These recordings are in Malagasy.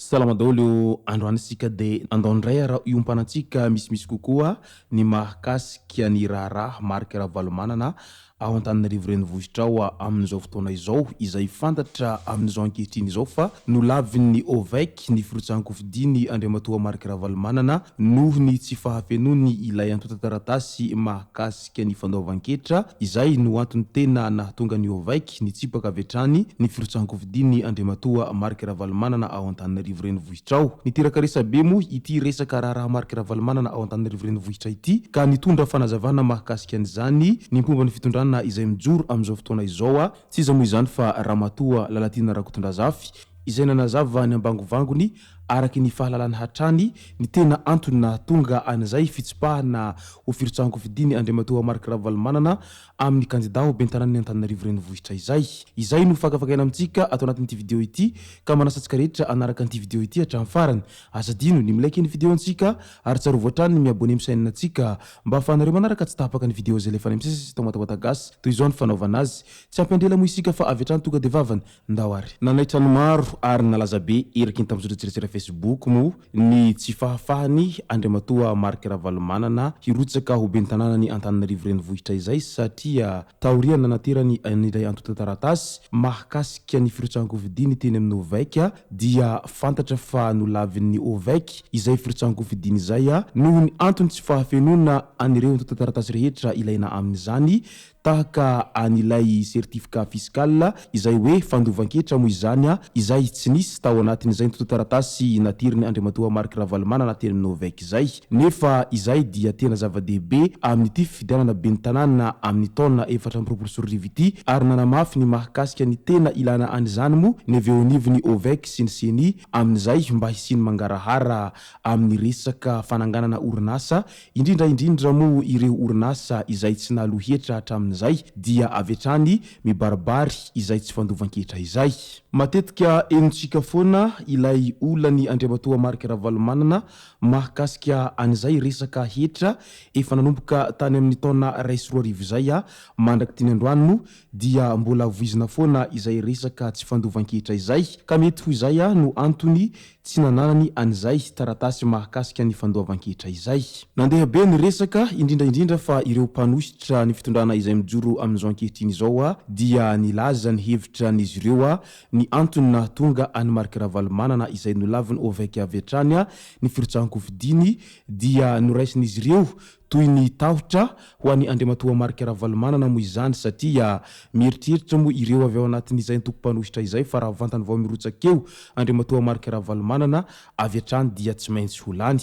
Salama daholo androanitsika de andondray raha iompanatsika misimisy kokoa ny mahakasika ny raharaha mariky raha valomanana ao Antananarivo renivohitra ao amin'izao fotoana izao izay fantatra amin'izao ankehitriny izao fa nolavin'ny OVEC ny firotsahan-kofidiny Andriamatoa mariky raha valomanana noho ny tsy fahafenony ilay antota-taratasy mahakasika ny fandoavan-ketra izay no antony tena nahatonga ny OVEC ny tsipaka avetrany ny firotsahan-kofidiny Andriamatoa mariky raha valomanana ao Antananarivo renivohitra ao. Niteraka resabe moa ity resaka raharaha mariky raha valomanana ao Antananarivo renivohitra ity ka nitondra fanazavana mahakasika an'izany ny mpomba ny fitondrana izay mijoro amin'izao fotoana izao tsy iza moa izany fa Ramatoa Lalatina Rakotondrazafy izay nanazava ny ambangovangony araky ny fahalalana hatrany ny tena antony nahatonga an'izay fitsipahana ho firotsahan-kofidiny Andriamatoa mariky raha valomanana amin'ny kandida ho bentanan'ny Antananarivo renivohitra izay no fakafakaina amintsika atao anatin'ity video ity ka manasantsika rehetra anaraka an'ity video ity hatramin'ny farany azadino ny milaiky ny video antsika ary tsarovy hatrany ny miabone amin'ny chaîne antsika mba ahafahanareo manaraka tsy tapaka ny video zay lefa misesy tomatobata gasy toy izao ny fanaovana azy tsy ampendrela moa isika fa avy hatrany tonga de vavany ndao ary nanaitra ny maro ary nalaza be eraky ny tam'zotseretsera Facebook mo ny tsy fahafahany Andriamatoa mariky raha valomanana hirotsaka ho bentananany Antananarivo renivohitra izay satria taoriana naterany an'ilay antota-taratasy mahakasika ny firotsahan-kofidiny teny amin'ny OVEC dia fantatra fa nolavin'ny OVEC izay firotsahan-kofidiny izay noho ny antony tsy fahafenona anireo antota-taratasy rehetra ilaina amin'izany tahaka an'ilay certificat fiscal izay hoe fandovan-ketra moa izany izay tsy nisy tao anatin'izay antota-taratasy natiriny Andriamatoa mariky raha valomanana teny amin'ny OVEC izay nefa izay dia tena zava-dehibe amin'ity fifidianana bentanana amin'ny taona 2024 ity ary nanamafy ny mahakasika ny tena ilana an'izany moa ny avy eo anivon'ny OVEC sy ny CENI amin'izay mba hisiny mangarahara amin'ny resaka fananganana orinasa indrindra moa ireo orinasa izay tsy nalohetra hatramin'izay dia avetrany mibaribary izay tsy fandovan-ketra izay matetika enontsika foana ilay olany Andriamatoa mariky raha valomanana mahakasika an'izay resaka hetra efa nanomboka tany amin'ny taona 2024 izay mandraky tiny androany moa dia mbola voizina foana izay resaka tsy fandovan-ketra izay ka mety ho izay no antony tsy nananany an'izay taratasy mahakasika ny fandoavan-ketra izay nandeha be ny resaka indrindra fa ireo mpanositra ny fitondrana izay mijoro amin'izao ankehitriny izao dia nilaza ny hevitra n'izy ireo ny antony nahatonga any mariky raha valomanana izay nolaviny OVEC avy hatrany ny firotsahan-kofidiny dia noraisin'izy ireo toy ny tahotra ho an'ny Andriamatoa mariky raha valomanana moa izany satria mieritreritra moa ireo avy ao anatin'izay nitoko-mpanositra izay fa raha vantany vao mirotsakeo Andriamatoa mariky raha valomanana avy hatrany dia tsy maintsy ho lany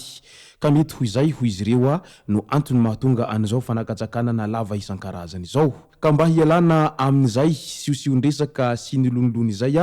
ka mety ho izay ho izy ireo no antony mahatonga an'izao fanakatsakana lava isan-karazany izao ka mba hialana amin'izay siosion-dresaka sy ny lonolony izay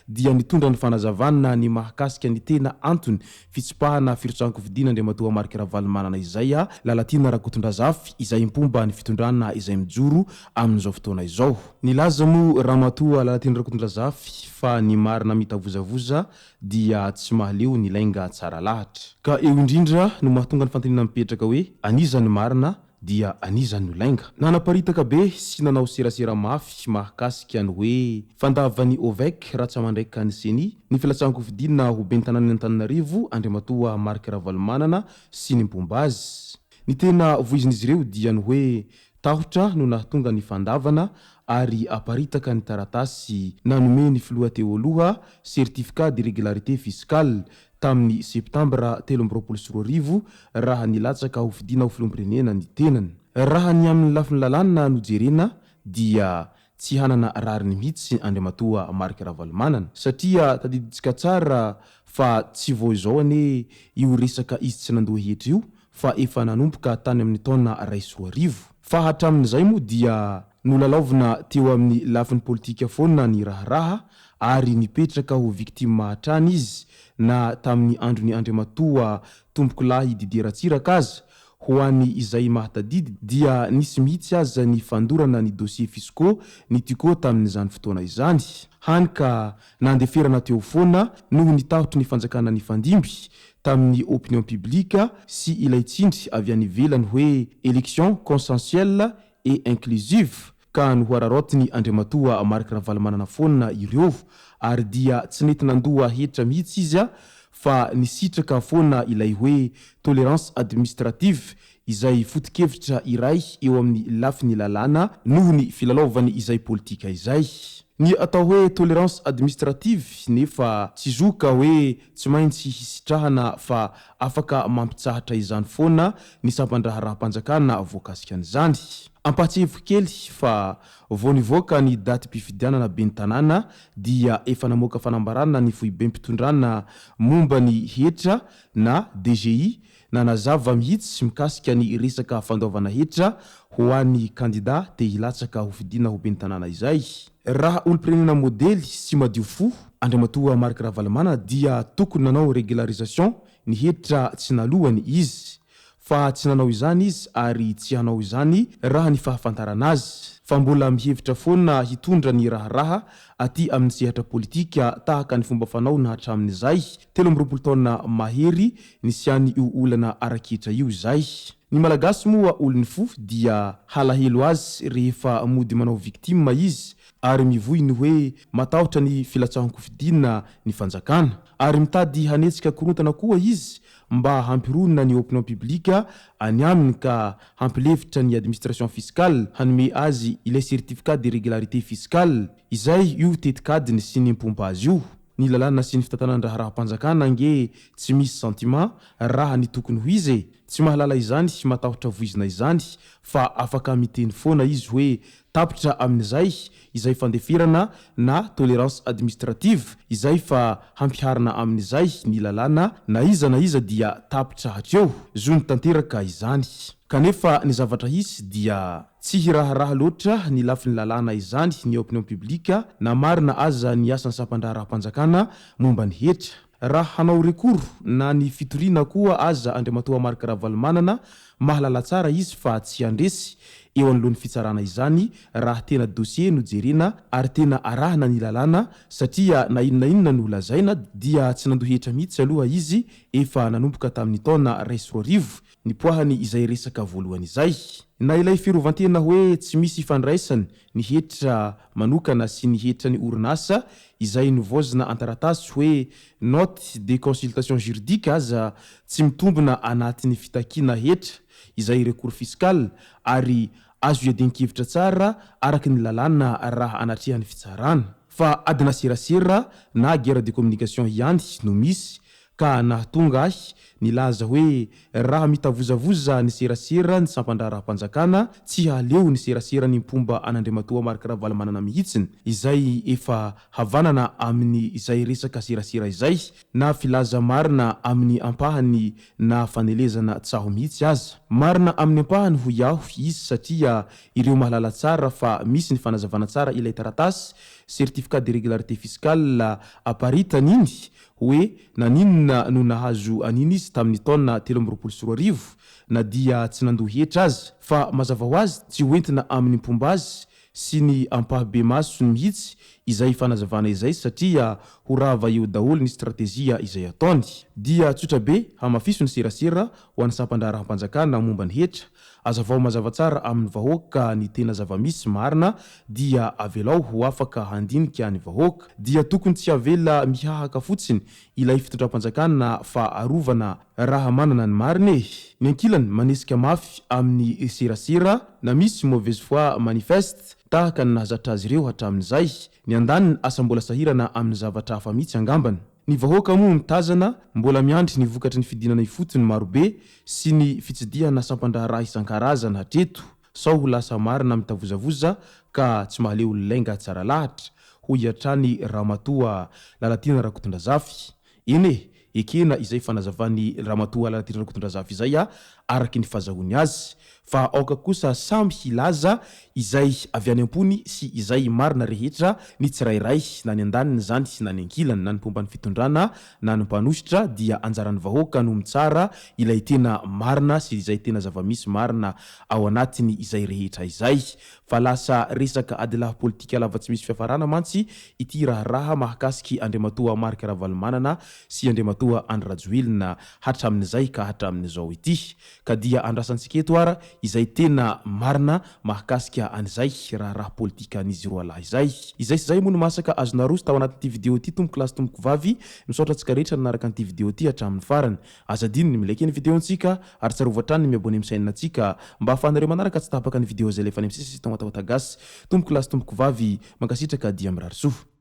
dia nitondra ny fanazavana ny mahakasika ny tena antony fitsipahana firotsahan-kofidiny Andriamatoa mariky raha valomanana izay Lalatina Rakotondrazafy izay mpomba ny fitondrana izay mijoro amin'izao fotoana izao nilaza moa Ramatoa Lalatina Rakotondrazafy fa ny marina mitavozavoza dia tsy mahaleo ny lainga tsara lahatra ka eo indrindra no mahatonga ny fantenina mipetraka hoe anizany marina dia anizany olainga nanaparitaka be sy nanao serasera mafy mahakasika ny hoe fandavany OVEC ratsa mandraika ny CENI ny filatsahan-kofidina ho bentanan'ny Antananarivo Andriamatoa mariky raha valomanana sy ny mpomba azy ny tena voizin'izy ireo dia ny hoe tahotra no nahatonga ny fandavana ary aparitaka ny taratasy nanome ny filoha teo aloha certificat de régularité fiscale tamin'ny septambra 2024 raha nilatsaka ho fidina ho filoam-pirenena ny tenany raha ny amin'ny lafiny lalàna no jerena dia tsy hanana rariny mihitsy Andriamatoa mariky raha valomanana satria tadiditsika tsara fa tsy vao izao ane io resaka izy tsy nandoha hetra io fa efa nanomboka tany amin'ny taona 2024 fa hatramin'izay moa dia nolalaovina teo amin'ny lafiny politika foana ny raharaha ary nipetraka ho victime mahatrany izy na tamin'ny androny Andriamatoa tompokolahy Didier Ratsiraka aza. Ho an'ny izay mahatadidy dia nisy mihitsy aza ny fandorana ny dossier fiscaux ny Tyco tamin'izany fotoana izany. Hany ka nandeferana teo foana noho nitahotry ny fanjakana ny fandimby tamin'ny opinion publique sy ilay tsindry avy any ivelany hoe élection consensuelle et inclusive ka nohoararotiny Andriamatoa Marc Ravalomanana foana ireo ary dia tsy nety nandoa hetra mihitsy izy fa nisitraka foana ilay hoe tolérance administrative izay foto-kevitra iray eo amin'ny lafiny lalàna noho ny filalaovany izay politika izay. Ny atao hoe tolérance administrative nefa tsy zoka hoe tsy maintsy hisitrahana fa afaka mampitsahatra izany foana ny sampandraha raha-panjakana voakasika an'izany. Ampatsivo kely fa vao nivoaka ny daty mpifidianana ben'ny tanàna dia efa namoaka fanambarana ny foibe mpitondrana momba ny hetra na DGI na nazava mihitsy mikasika ny resaka fandaovana hetra ho an'ny kandida te hilatsaka ho fidina ho ben'ny tanàna izay. Raha olom-pirenena modely sy madio fo Andriamatoa Marc Ravalomanana dia tokony nanao régularisation ny hetra tsy nalohany izy. Fa tsy nanao izany izy ary tsy hanao izany raha ny fahafantarana azy. Fa mbola mihevitra foana hitondra ny raharaha aty amin'ny sehatra politika tahaka ny fomba fanao na hatramin'izay 13 taona mahery nisy any io olana araketra io izay. Ny malagasy moa olony fo dia halahelo azy rehefa mody manao victime izy ary mivoy ny hoe matahotra ny filatsahako fidina ny fanjakana ary mitady hanetsika korontana koa izy mba hampironina ny opinion publique any aminy ka hampilevitra ny administration fiscale hanome azy ilay certificat de régularité fiscale izay io tetikadiny sy ny mpompa azy io. Ny lalàna sy ny fitatanandraha raha-panjakana nge tsy misy sentiment raha ny tokony ho izy tsy mahalala izany sy matahotra voizina izany fa afaka miteny foana izy hoe tapitra amin'izay izay fandefirana na tolérance administrative izay fa hampiharana amin'izay ny lalàna na iza dia tapitra hatreo zony tanteraka izany. Kanefa ny zavatra hisy dia tsy hiraharaha loatra ny lafiny lalàna izany ny opinion publique na marina aza ny asan'ny sampandraha raha-panjakana momba ny hetra. Raha hanao rekoro na ny fitoriana koa aza Andriamatoa Marc Ravalomanana mahalala tsara izy fa tsy andresy eo anoloan'ny fitsarana izany raha tena dossier no jerena ary tena arahana ny lalàna satria na inona no lazaina dia tsy nandohetra mihitsy aloha izy efa nanomboka tamin'ny taona 2010 ny poahany izay resaka voalohany izay. Na ilay fiarovantena hoe tsy misy ifandraisany ny hetra manokana sy ny hetra ny orinasa izay nivozina antaratasy hoe note de consultation juridique aza tsy mitombona anatin'ny fitakiana hetra izay recours fiscal ary azo iadian-kevitra tsara araka ny lalàna raha anatrehany fitsarana. Fa adina serasera na guerre de communication ihany no misy ka nahatonga ahy nilaza hoe raha mitavozavoza ny serasera ny sampandraha raha-panjakana tsy haleo ny serasera ny mpomba an'Andriamatoa Marc Ravalomanana mihitsiny izay efa havanana amin'ny izay resaka serasera izay na filaza marina amin'ny ampahany na fanelezana tsaho mihitsy aza. Marina amin'ny ampahany ho iaho izy satria ireo mahalala tsara fa misy ny fanazavana tsara ilay taratasy certificat de régularité fiscale aparitany iny hoe naninona no nahazo aniny izy tamin'ny taona 2024 na dia tsy nandohetra azy fa mazava ho azy tsy hoentina amin'ny mpomba azy sy ny ampahabe maso mihitsy izay fanazavana izay satria ho rava eo daholo ny stratégia izay ataony. Dia tsotra be hamafiso ny serasera ho an'ny sampandraha raha-panjakana momba ny hetra azavao mazava tsara amin'ny vahoaka ny tena zava-misy marina dia avelao ho afaka handinika ny vahoaka dia tokony tsy avela mihahaka fotsiny ilay fitondram-panjakana fa arovana raha manana ny marina ny ankilany manesika mafy amin'ny serasera na misy mauvaise foi manifeste tahaka ny nahazatra azy ireo hatramin'izay ny andaniny asa mbola sahirana amin'ny zavatra hafa mihitsy angambany. Ny vahoaka moa mitazana mbola miandry ny vokatry ny fidinana ifotony marobe sy ny fitsidihana sampandraha raha isan-karazana hatreto sao ho lasa marina mitavozavoza ka tsy mahaleo lainga tsara lahatra ho iatrany Ramatoa Lalatina Rakotondrazafy. Eny ekena izay fanazavany Ramatoa Lalatina Rakotondrazafy izay araky ny fazahony azy fa aoka kosa samby hilaza izay avy any am-pony sy izay marina rehetra ny tsirairay na ny andaniny zany na ny ankilany na ny pomban'ny fitondrana na ny mpanositra dia anjaran'ny vahoaka no mitsara ilay tena marina sy izay tena zava-misy marina ao anatiny izay rehetra izay fa lasa resaka adilahy politika lava tsy misy fiafarana mantsy ity raharaha mahakasiky Andriamatoa Marc Ravalomanana sy Andriamatoa Andry Rajoelina hatramin'izay ka hatramin'izao ity ka dia andrasantsika eto ara izay tena marina mahakasika an'izay raharaha politika an'izy roa lahy izay sy zay moa no masaka azonarosy tao anatin'ity vidéo ity tomboko lasy tomboko vavy misaotra antsika rehetra nanaraka an'ity vidéo ity hatramin'ny farany azadino ny milaika ny vidéontsika ary tsarovatrany ny miabone misainantsika mba ahafahanareo manaraka tsy tapaka ny vidéo zay lefa ny am'sisy tomboko lasy tomboko vavy mankasitraka dia mirary soa.